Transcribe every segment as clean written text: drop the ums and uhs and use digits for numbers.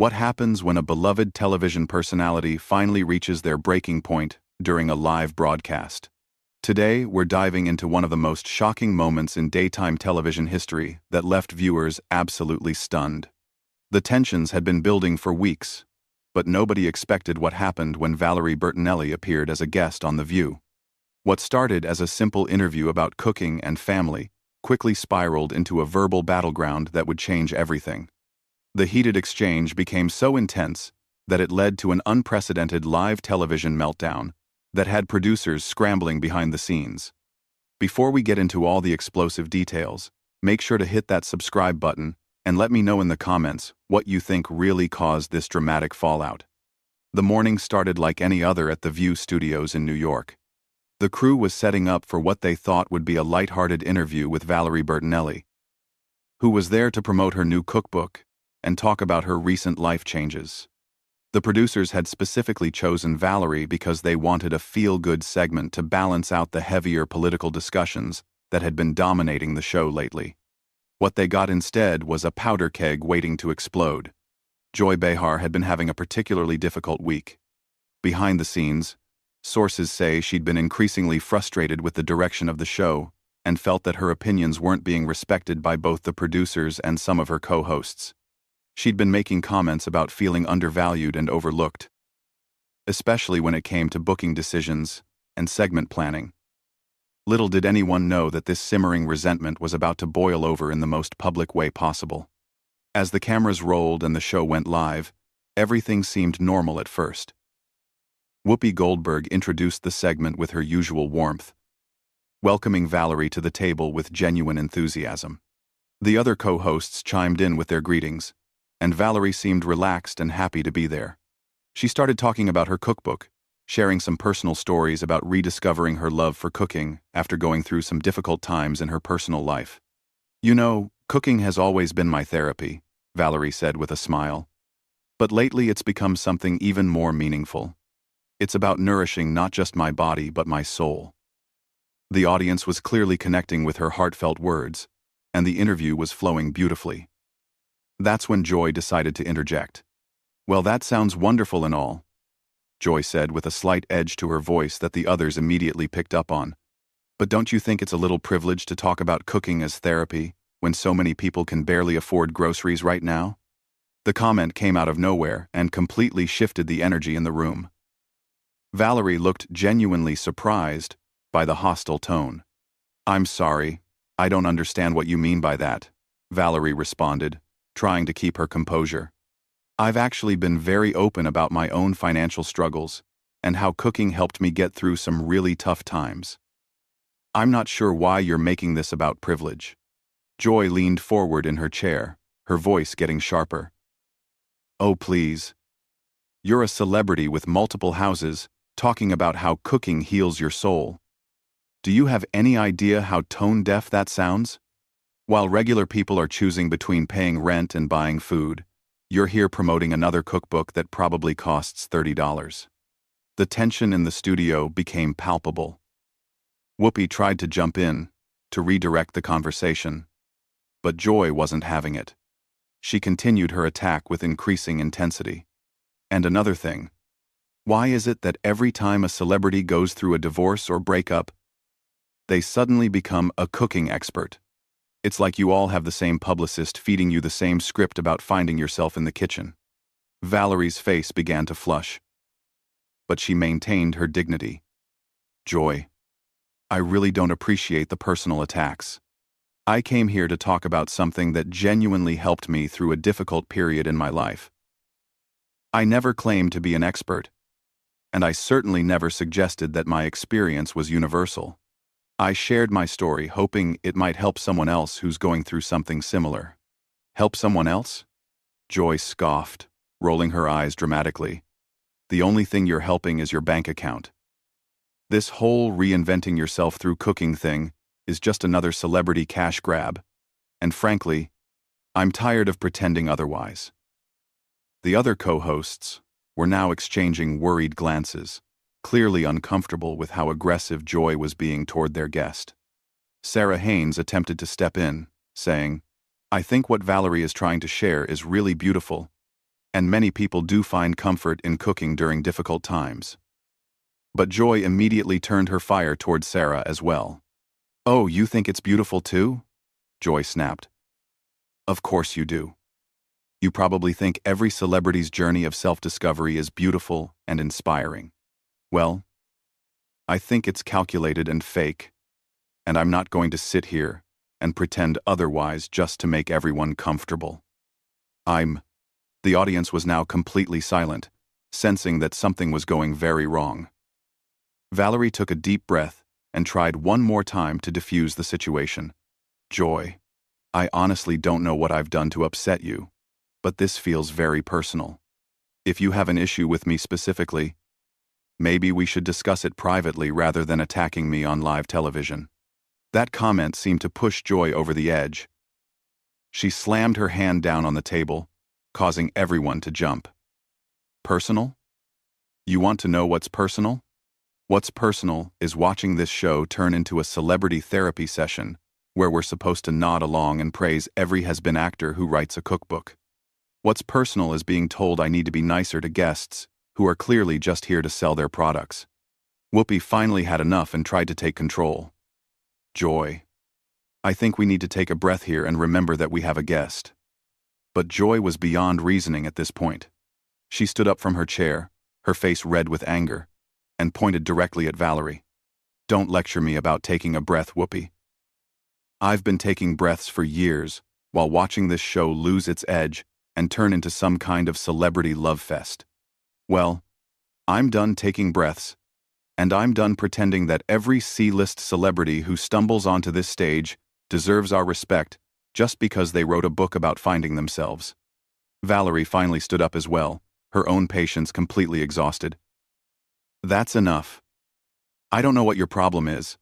What happens when a beloved television personality finally reaches their breaking point during a live broadcast? Today, we're diving into one of the most shocking moments in daytime television history that left viewers absolutely stunned. The tensions had been building for weeks, but nobody expected what happened when Valerie Bertinelli appeared as a guest on The View. What started as a simple interview about cooking and family quickly spiraled into a verbal battleground that would change everything. The heated exchange became so intense that it led to an unprecedented live television meltdown that had producers scrambling behind the scenes. Before we get into all the explosive details, make sure to hit that subscribe button and let me know in the comments what you think really caused this dramatic fallout. The morning started like any other at the View studios in New York. The crew was setting up for what they thought would be a light-hearted interview with Valerie Bertinelli, who was there to promote her new cookbook and talk about her recent life changes. The producers had specifically chosen Valerie because they wanted a feel-good segment to balance out the heavier political discussions that had been dominating the show lately. What they got instead was a powder keg waiting to explode. Joy Behar had been having a particularly difficult week. Behind the scenes, sources say she'd been increasingly frustrated with the direction of the show and felt that her opinions weren't being respected by both the producers and some of her co-hosts. She'd been making comments about feeling undervalued and overlooked, especially when it came to booking decisions and segment planning. Little did anyone know that this simmering resentment was about to boil over in the most public way possible. As the cameras rolled and the show went live, everything seemed normal at first. Whoopi Goldberg introduced the segment with her usual warmth, welcoming Valerie to the table with genuine enthusiasm. The other co-hosts chimed in with their greetings, and Valerie seemed relaxed and happy to be there. She started talking about her cookbook, sharing some personal stories about rediscovering her love for cooking after going through some difficult times in her personal life. "You know, cooking has always been my therapy," Valerie said with a smile. "But lately it's become something even more meaningful. It's about nourishing not just my body but my soul." The audience was clearly connecting with her heartfelt words, and the interview was flowing beautifully. That's when Joy decided to interject. "Well, that sounds wonderful and all," Joy said with a slight edge to her voice that the others immediately picked up on. "But don't you think it's a little privileged to talk about cooking as therapy when so many people can barely afford groceries right now?" The comment came out of nowhere and completely shifted the energy in the room. Valerie looked genuinely surprised by the hostile tone. "I'm sorry, I don't understand what you mean by that," Valerie responded, trying to keep her composure. "I've actually been very open about my own financial struggles and how cooking helped me get through some really tough times. I'm not sure why you're making this about privilege." Joy leaned forward in her chair, her voice getting sharper. "Oh, please. You're a celebrity with multiple houses talking about how cooking heals your soul. Do you have any idea how tone-deaf that sounds? While regular people are choosing between paying rent and buying food, you're here promoting another cookbook that probably costs $30. The tension in the studio became palpable. Whoopi tried to jump in, to redirect the conversation, but Joy wasn't having it. She continued her attack with increasing intensity. "And another thing, why is it that every time a celebrity goes through a divorce or breakup, they suddenly become a cooking expert? It's like you all have the same publicist feeding you the same script about finding yourself in the kitchen." Valerie's face began to flush, but she maintained her dignity. "Joy, I really don't appreciate the personal attacks. I came here to talk about something that genuinely helped me through a difficult period in my life. I never claimed to be an expert, and I certainly never suggested that my experience was universal. I shared my story hoping it might help someone else who's going through something similar." "Help someone else?" Joy scoffed, rolling her eyes dramatically. "The only thing you're helping is your bank account. This whole reinventing yourself through cooking thing is just another celebrity cash grab, and frankly, I'm tired of pretending otherwise." The other co-hosts were now exchanging worried glances, clearly uncomfortable with how aggressive Joy was being toward their guest. Sarah Haynes attempted to step in, saying, "I think what Valerie is trying to share is really beautiful, and many people do find comfort in cooking during difficult times. But Joy immediately turned her fire toward Sarah as well. "Oh, you think it's beautiful too?" Joy snapped. "Of course you do. You probably think every celebrity's journey of self-discovery is beautiful and inspiring. Well, I think it's calculated and fake, and I'm not going to sit here and pretend otherwise just to make everyone comfortable. The audience was now completely silent, sensing that something was going very wrong. Valerie took a deep breath and tried one more time to diffuse the situation. "Joy, I honestly don't know what I've done to upset you, but this feels very personal. If you have an issue with me specifically, maybe we should discuss it privately rather than attacking me on live television." That comment seemed to push Joy over the edge. She slammed her hand down on the table, causing everyone to jump. "Personal? You want to know what's personal? What's personal is watching this show turn into a celebrity therapy session where we're supposed to nod along and praise every has-been actor who writes a cookbook. What's personal is being told I need to be nicer to guests who are clearly just here to sell their products." Whoopi finally had enough and tried to take control. "Joy, I think we need to take a breath here and remember that we have a guest." But Joy was beyond reasoning at this point. She stood up from her chair, her face red with anger, and pointed directly at Valerie. "Don't lecture me about taking a breath, Whoopi. I've been taking breaths for years while watching this show lose its edge and turn into some kind of celebrity love fest. Well, I'm done taking breaths, and I'm done pretending that every C-list celebrity who stumbles onto this stage deserves our respect just because they wrote a book about finding themselves." Valerie finally stood up as well, her own patience completely exhausted. "That's enough. I don't know what your problem is,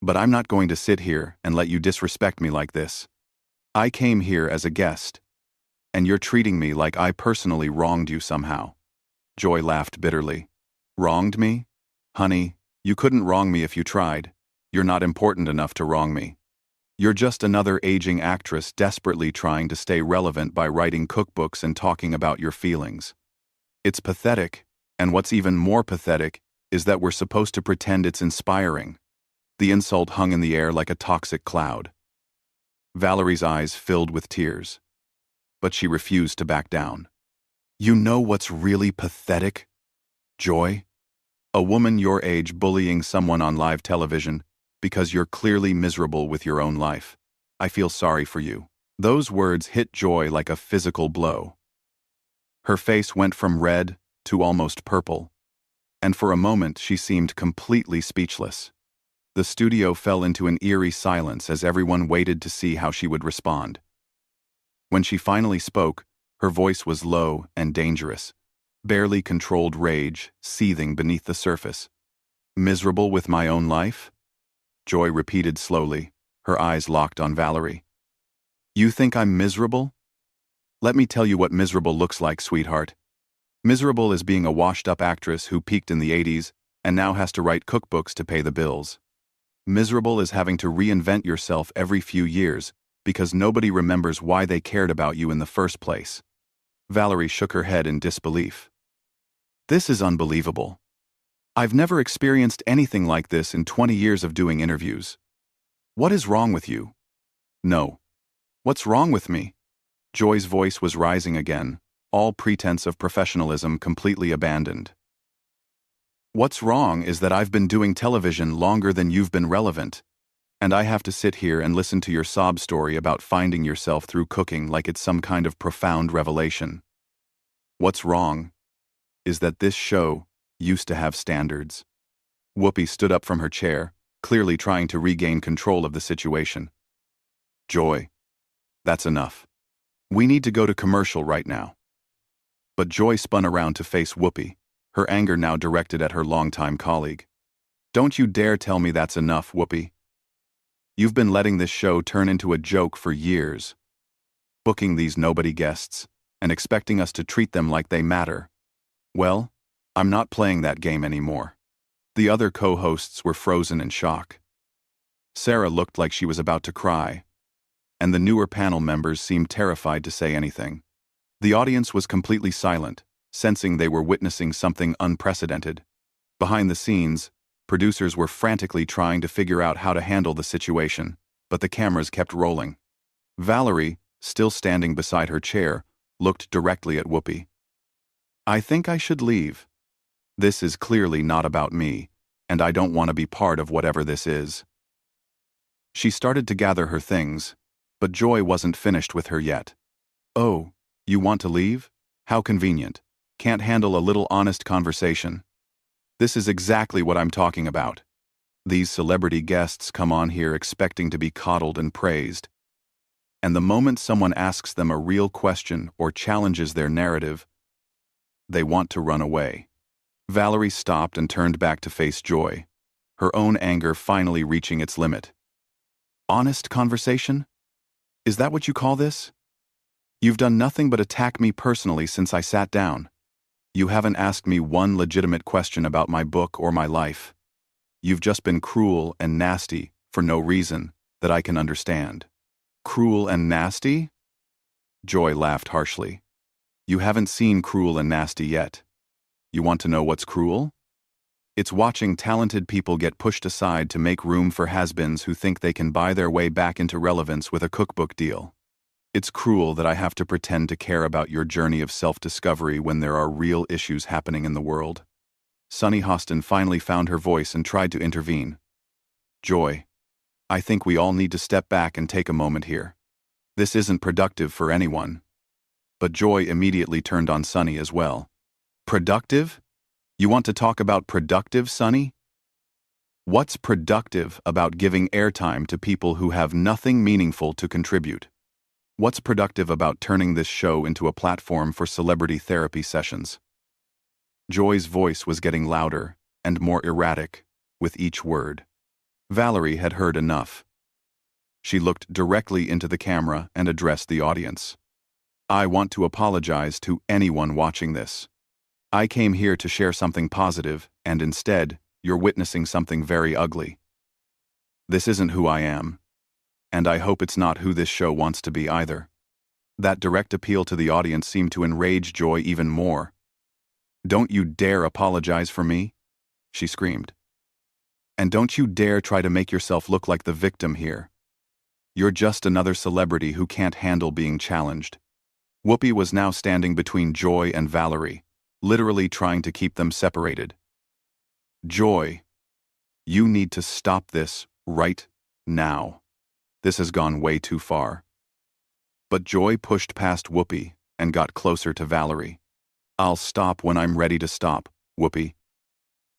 but I'm not going to sit here and let you disrespect me like this. I came here as a guest, and you're treating me like I personally wronged you somehow." Joy laughed bitterly. "Wronged me? Honey, you couldn't wrong me if you tried. You're not important enough to wrong me. You're just another aging actress desperately trying to stay relevant by writing cookbooks and talking about your feelings. It's pathetic, and what's even more pathetic is that we're supposed to pretend it's inspiring." The insult hung in the air like a toxic cloud. Valerie's eyes filled with tears, but she refused to back down. "You know what's really pathetic, Joy? A woman your age bullying someone on live television because you're clearly miserable with your own life. I feel sorry for you." Those words hit Joy like a physical blow. Her face went from red to almost purple, and for a moment she seemed completely speechless. The studio fell into an eerie silence as everyone waited to see how she would respond. When she finally spoke, her voice was low and dangerous, barely controlled rage seething beneath the surface. "Miserable with my own life?" Joy repeated slowly, her eyes locked on Valerie. "You think I'm miserable? Let me tell you what miserable looks like, sweetheart. Miserable is being a washed-up actress who peaked in the 80s and now has to write cookbooks to pay the bills. Miserable is having to reinvent yourself every few years because nobody remembers why they cared about you in the first place." Valerie shook her head in disbelief. "This is unbelievable. I've never experienced anything like this in 20 years of doing interviews. What is wrong with you?" "No. What's wrong with me?" Joy's voice was rising again, all pretense of professionalism completely abandoned. "What's wrong is that I've been doing television longer than you've been relevant, and I have to sit here and listen to your sob story about finding yourself through cooking like it's some kind of profound revelation. What's wrong is that this show used to have standards." Whoopi stood up from her chair, clearly trying to regain control of the situation. "Joy, that's enough. We need to go to commercial right now." But Joy spun around to face Whoopi, her anger now directed at her longtime colleague. "Don't you dare tell me that's enough, Whoopi. You've been letting this show turn into a joke for years, booking these nobody guests and expecting us to treat them like they matter. Well, I'm not playing that game anymore." The other co-hosts were frozen in shock. Sarah looked like she was about to cry, and the newer panel members seemed terrified to say anything. The audience was completely silent, sensing they were witnessing something unprecedented. Behind the scenes, producers were frantically trying to figure out how to handle the situation, but the cameras kept rolling. Valerie, still standing beside her chair, looked directly at Whoopi. "I think I should leave. This is clearly not about me, and I don't want to be part of whatever this is." She started to gather her things, but Joy wasn't finished with her yet. "Oh, you want to leave? How convenient. Can't handle a little honest conversation. This is exactly what I'm talking about. These celebrity guests come on here expecting to be coddled and praised. And the moment someone asks them a real question or challenges their narrative, they want to run away." Valerie stopped and turned back to face Joy, her own anger finally reaching its limit. "Honest conversation? Is that what you call this? You've done nothing but attack me personally since I sat down. You haven't asked me one legitimate question about my book or my life. You've just been cruel and nasty for no reason that I can understand." "Cruel and nasty?" Joy laughed harshly. "You haven't seen Cruel and Nasty yet. You want to know what's cruel? It's watching talented people get pushed aside to make room for has-beens who think they can buy their way back into relevance with a cookbook deal. It's cruel that I have to pretend to care about your journey of self-discovery when there are real issues happening in the world." Sunny Hostin finally found her voice and tried to intervene. "Joy, I think we all need to step back and take a moment here. This isn't productive for anyone." But Joy immediately turned on Sunny as well. "Productive? You want to talk about productive, Sunny? What's productive about giving airtime to people who have nothing meaningful to contribute? What's productive about turning this show into a platform for celebrity therapy sessions?" Joy's voice was getting louder and more erratic with each word. Valerie had heard enough. She looked directly into the camera and addressed the audience. "I want to apologize to anyone watching this. I came here to share something positive, and instead, you're witnessing something very ugly. This isn't who I am, and I hope it's not who this show wants to be either." That direct appeal to the audience seemed to enrage Joy even more. "Don't you dare apologize for me," she screamed. "And don't you dare try to make yourself look like the victim here. You're just another celebrity who can't handle being challenged." Whoopi was now standing between Joy and Valerie, literally trying to keep them separated. "Joy, you need to stop this right now. This has gone way too far." But Joy pushed past Whoopi and got closer to Valerie. "I'll stop when I'm ready to stop, Whoopi.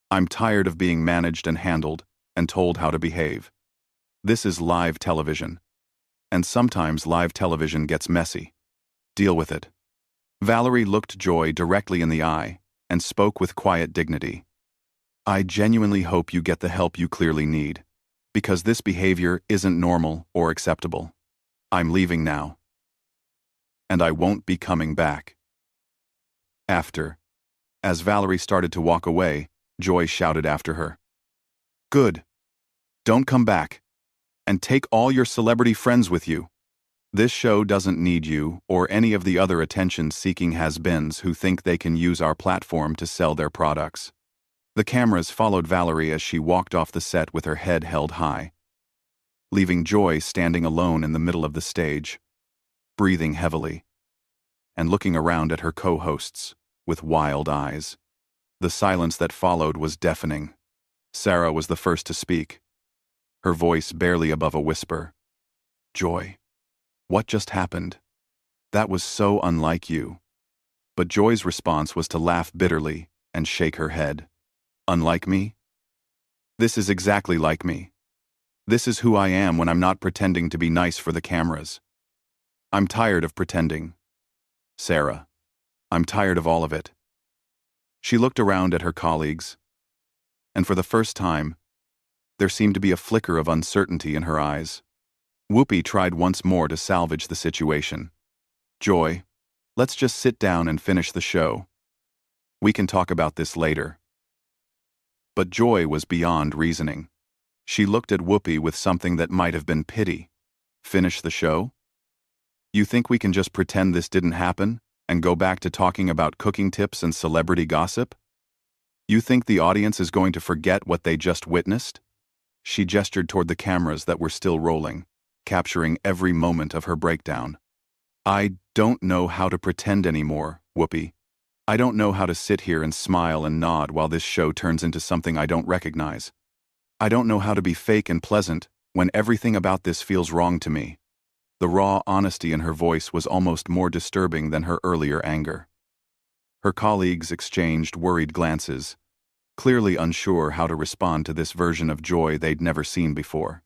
I'm tired of being managed and handled and told how to behave. This is live television. And sometimes live television gets messy. Deal with it." Valerie looked Joy directly in the eye and spoke with quiet dignity. "I genuinely hope you get the help you clearly need, because this behavior isn't normal or acceptable. I'm leaving now. And I won't be coming back." As Valerie started to walk away, Joy shouted after her. "Good. Don't come back. And take all your celebrity friends with you. This show doesn't need you or any of the other attention-seeking has-beens who think they can use our platform to sell their products." The cameras followed Valerie as she walked off the set with her head held high, leaving Joy standing alone in the middle of the stage, breathing heavily, and looking around at her co-hosts with wild eyes. The silence that followed was deafening. Sarah was the first to speak, her voice barely above a whisper. "Joy, what just happened? That was so unlike you." But Joy's response was to laugh bitterly and shake her head. "Unlike me? This is exactly like me. This is who I am when I'm not pretending to be nice for the cameras. I'm tired of pretending. Sarah, I'm tired of all of it." She looked around at her colleagues, and for the first time, there seemed to be a flicker of uncertainty in her eyes. Whoopi tried once more to salvage the situation. "Joy, let's just sit down and finish the show. We can talk about this later." But Joy was beyond reasoning. She looked at Whoopi with something that might have been pity. "Finish the show? You think we can just pretend this didn't happen? and go back to talking about cooking tips and celebrity gossip? You think the audience is going to forget what they just witnessed? She gestured toward the cameras that were still rolling, capturing every moment of her breakdown. I don't know how to pretend anymore, Whoopi. I don't know how to sit here and smile and nod while this show turns into something I don't recognize. I don't know how to be fake and pleasant when everything about this feels wrong to me. The raw honesty in her voice was almost more disturbing than her earlier anger. Her colleagues exchanged worried glances, clearly unsure how to respond to this version of Joy they'd never seen before.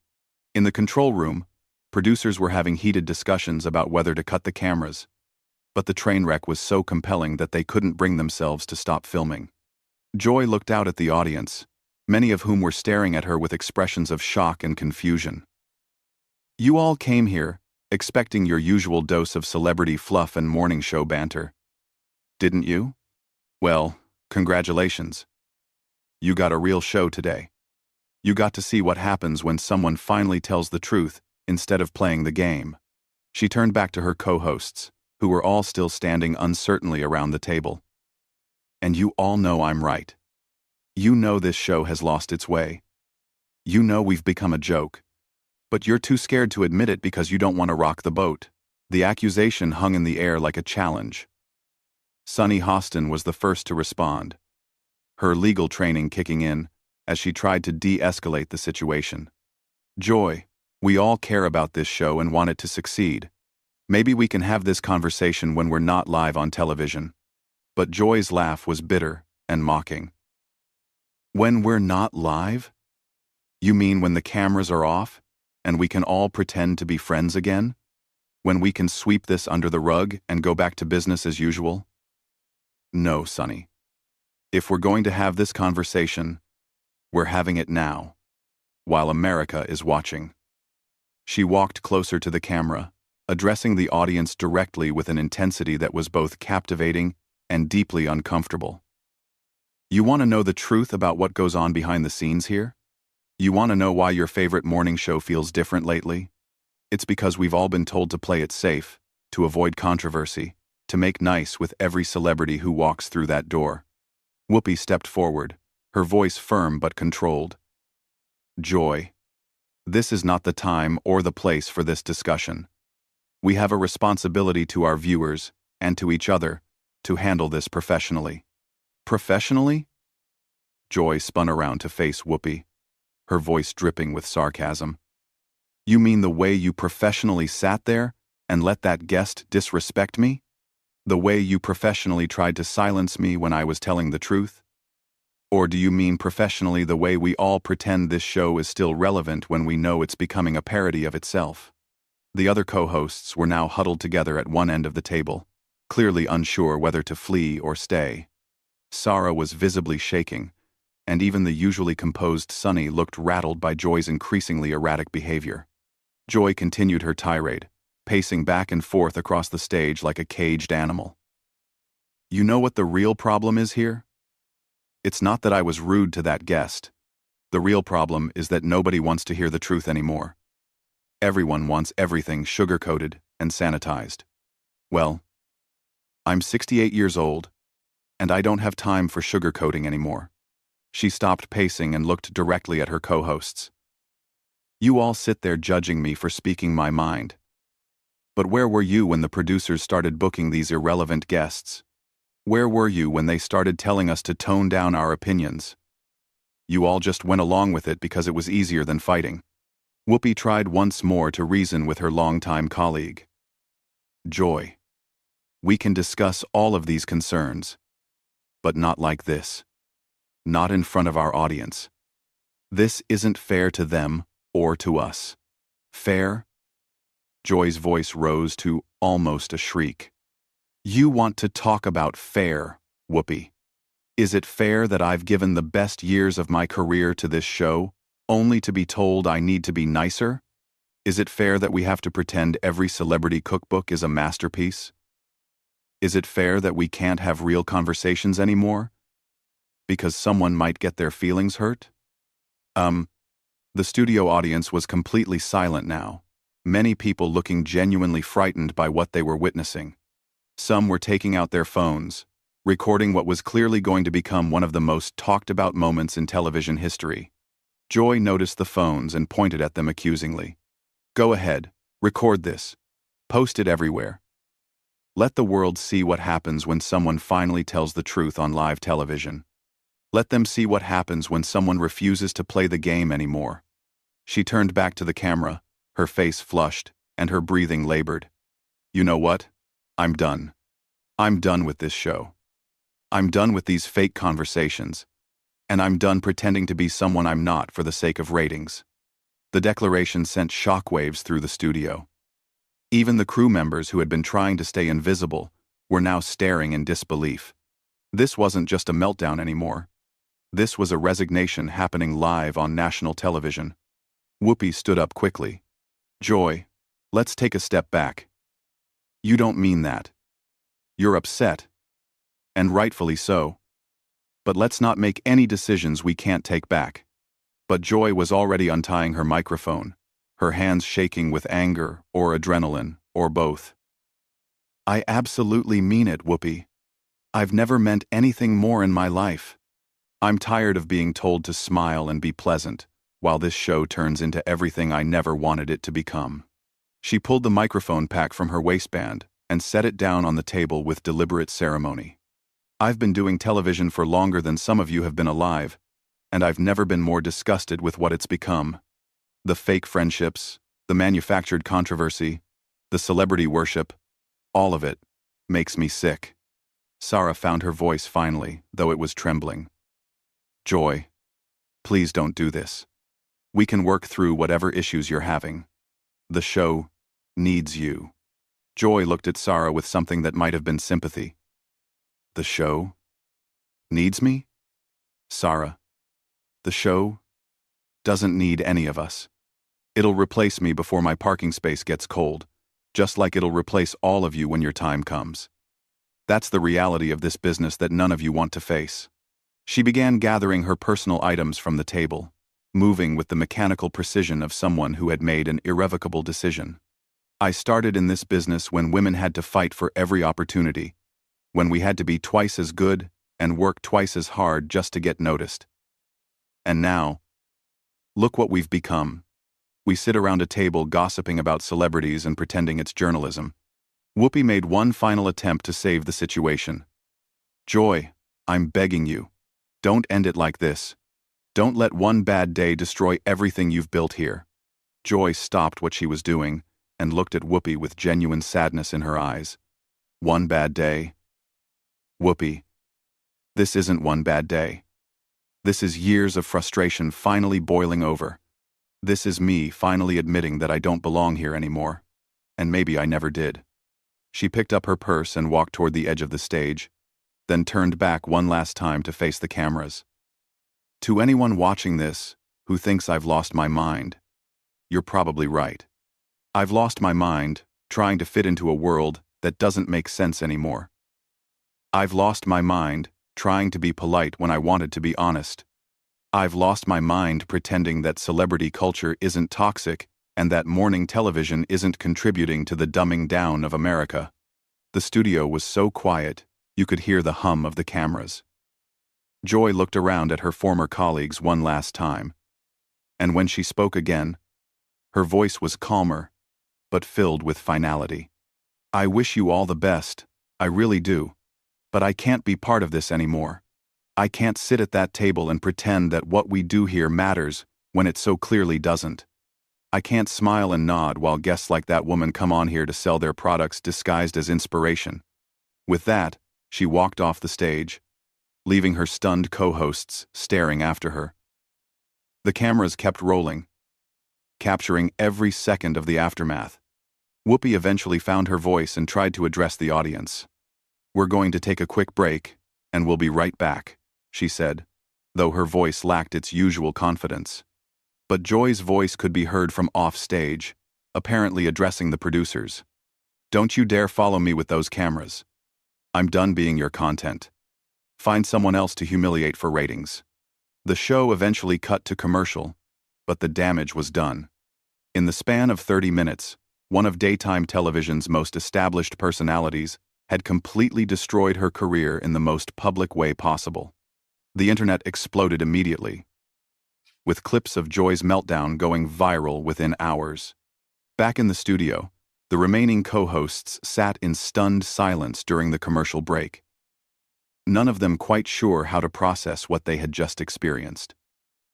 In the control room, producers were having heated discussions about whether to cut the cameras, but the train wreck was so compelling that they couldn't bring themselves to stop filming. Joy looked out at the audience, many of whom were staring at her with expressions of shock and confusion. You all came here, expecting your usual dose of celebrity fluff and morning show banter. Didn't you? Well, congratulations. You got a real show today. You got to see what happens when someone finally tells the truth instead of playing the game. She turned back to her co-hosts, who were all still standing uncertainly around the table. And you all know I'm right. You know this show has lost its way. You know we've become a joke. But you're too scared to admit it because you don't want to rock the boat. The accusation hung in the air like a challenge. Sunny Hostin was the first to respond, her legal training kicking in as she tried to de-escalate the situation. Joy, we all care about this show and want it to succeed. Maybe we can have this conversation when we're not live on television. But Joy's laugh was bitter and mocking. When we're not live? You mean when the cameras are off, and we can all pretend to be friends again? When we can sweep this under the rug and go back to business as usual? No, Sunny. If we're going to have this conversation, we're having it now, while America is watching. She walked closer to the camera, addressing the audience directly with an intensity that was both captivating and deeply uncomfortable. You want to know the truth about what goes on behind the scenes here? You want to know why your favorite morning show feels different lately? It's because we've all been told to play it safe, to avoid controversy, to make nice with every celebrity who walks through that door. Whoopi stepped forward, her voice firm but controlled. Joy, this is not the time or the place for this discussion. We have a responsibility to our viewers, and to each other, to handle this professionally. Professionally? Joy spun around to face Whoopi, her voice dripping with sarcasm. You mean the way you professionally sat there and let that guest disrespect me? The way you professionally tried to silence me when I was telling the truth? Or do you mean professionally the way we all pretend this show is still relevant when we know it's becoming a parody of itself? The other co-hosts were now huddled together at one end of the table, clearly unsure whether to flee or stay. Sarah was visibly shaking, and even the usually composed Sunny looked rattled by Joy's increasingly erratic behavior. Joy continued her tirade, pacing back and forth across the stage like a caged animal. You know what the real problem is here? It's not that I was rude to that guest. The real problem is that nobody wants to hear the truth anymore. Everyone wants everything sugar-coated and sanitized. Well, I'm 68 years old, and I don't have time for sugar-coating anymore. She stopped pacing and looked directly at her co-hosts. You all sit there judging me for speaking my mind. But where were you when the producers started booking these irrelevant guests? Where were you when they started telling us to tone down our opinions? You all just went along with it because it was easier than fighting. Whoopi tried once more to reason with her longtime colleague. Joy, we can discuss all of these concerns, but not like this. Not in front of our audience. This isn't fair to them or to us. Fair? Joy's voice rose to almost a shriek. You want to talk about fair, Whoopi. Is it fair that I've given the best years of my career to this show, only to be told I need to be nicer? Is it fair that we have to pretend every celebrity cookbook is a masterpiece? Is it fair that we can't have real conversations anymore? Because someone might get their feelings hurt? The studio audience was completely silent now, many people looking genuinely frightened by what they were witnessing. Some were taking out their phones, recording what was clearly going to become one of the most talked-about moments in television history. Joy noticed the phones and pointed at them accusingly. "Go ahead, record this. Post it everywhere. Let the world see what happens when someone finally tells the truth on live television. Let them see what happens when someone refuses to play the game anymore." She turned back to the camera, her face flushed, and her breathing labored. "You know what? I'm done. I'm done with this show. I'm done with these fake conversations. And I'm done pretending to be someone I'm not for the sake of ratings." The declaration sent shockwaves through the studio. Even the crew members who had been trying to stay invisible were now staring in disbelief. This wasn't just a meltdown anymore. This was a resignation happening live on national television. Whoopi stood up quickly. "Joy, let's take a step back. You don't mean that. You're upset. And rightfully so. But let's not make any decisions we can't take back." But Joy was already untying her microphone, her hands shaking with anger or adrenaline, or both. "I absolutely mean it, Whoopi. I've never meant anything more in my life. I'm tired of being told to smile and be pleasant, while this show turns into everything I never wanted it to become." She pulled the microphone pack from her waistband and set it down on the table with deliberate ceremony. "I've been doing television for longer than some of you have been alive, and I've never been more disgusted with what it's become. The fake friendships, the manufactured controversy, the celebrity worship, all of it makes me sick." Sarah found her voice finally, though it was trembling. "Joy, please don't do this. We can work through whatever issues you're having. The show needs you." Joy looked at Sarah with something that might have been sympathy. "The show needs me?" "Sarah, the show doesn't need any of us. It'll replace me before my parking space gets cold, just like it'll replace all of you when your time comes. That's the reality of this business that none of you want to face." She began gathering her personal items from the table, moving with the mechanical precision of someone who had made an irrevocable decision. "I started in this business when women had to fight for every opportunity, when we had to be twice as good and work twice as hard just to get noticed. And now, look what we've become. We sit around a table gossiping about celebrities and pretending it's journalism." Whoopi made one final attempt to save the situation. "Joy, I'm begging you. Don't end it like this. Don't let one bad day destroy everything you've built here." Joy stopped what she was doing and looked at Whoopi with genuine sadness in her eyes. "One bad day? Whoopi, this isn't one bad day. This is years of frustration finally boiling over. This is me finally admitting that I don't belong here anymore. And maybe I never did." She picked up her purse and walked toward the edge of the stage, then turned back one last time to face the cameras. "To anyone watching this who thinks I've lost my mind, you're probably right. I've lost my mind trying to fit into a world that doesn't make sense anymore. I've lost my mind trying to be polite when I wanted to be honest. I've lost my mind pretending that celebrity culture isn't toxic and that morning television isn't contributing to the dumbing down of America." The studio was so quiet, you could hear the hum of the cameras. Joy looked around at her former colleagues one last time, and when she spoke again, her voice was calmer, but filled with finality. "I wish you all the best, I really do, but I can't be part of this anymore. I can't sit at that table and pretend that what we do here matters when it so clearly doesn't. I can't smile and nod while guests like that woman come on here to sell their products disguised as inspiration." With that, she walked off the stage, leaving her stunned co-hosts staring after her. The cameras kept rolling, capturing every second of the aftermath. Whoopi eventually found her voice and tried to address the audience. "We're going to take a quick break, and we'll be right back," she said, though her voice lacked its usual confidence. But Joy's voice could be heard from off-stage, apparently addressing the producers. "Don't you dare follow me with those cameras. I'm done being your content. Find someone else to humiliate for ratings." The show eventually cut to commercial, but the damage was done. In the span of 30 minutes, one of daytime television's most established personalities had completely destroyed her career in the most public way possible. The internet exploded immediately, with clips of Joy's meltdown going viral within hours. Back in the studio, the remaining co-hosts sat in stunned silence during the commercial break, none of them quite sure how to process what they had just experienced.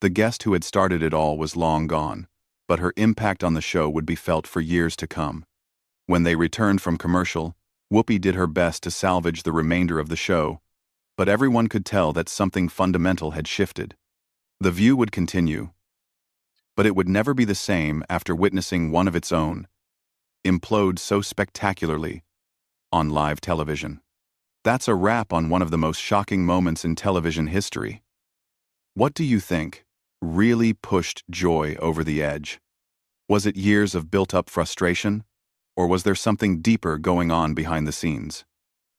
The guest who had started it all was long gone, but her impact on the show would be felt for years to come. When they returned from commercial, Whoopi did her best to salvage the remainder of the show, but everyone could tell that something fundamental had shifted. The View would continue, but it would never be the same after witnessing one of its own implode so spectacularly on live television. That's a wrap on one of the most shocking moments in television history. What do you think really pushed Joy over the edge? Was it years of built-up frustration, or was there something deeper going on behind the scenes?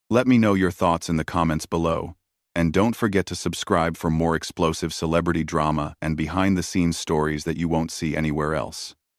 Let me know your thoughts in the comments below, and don't forget to subscribe for more explosive celebrity drama and behind-the-scenes stories that you won't see anywhere else.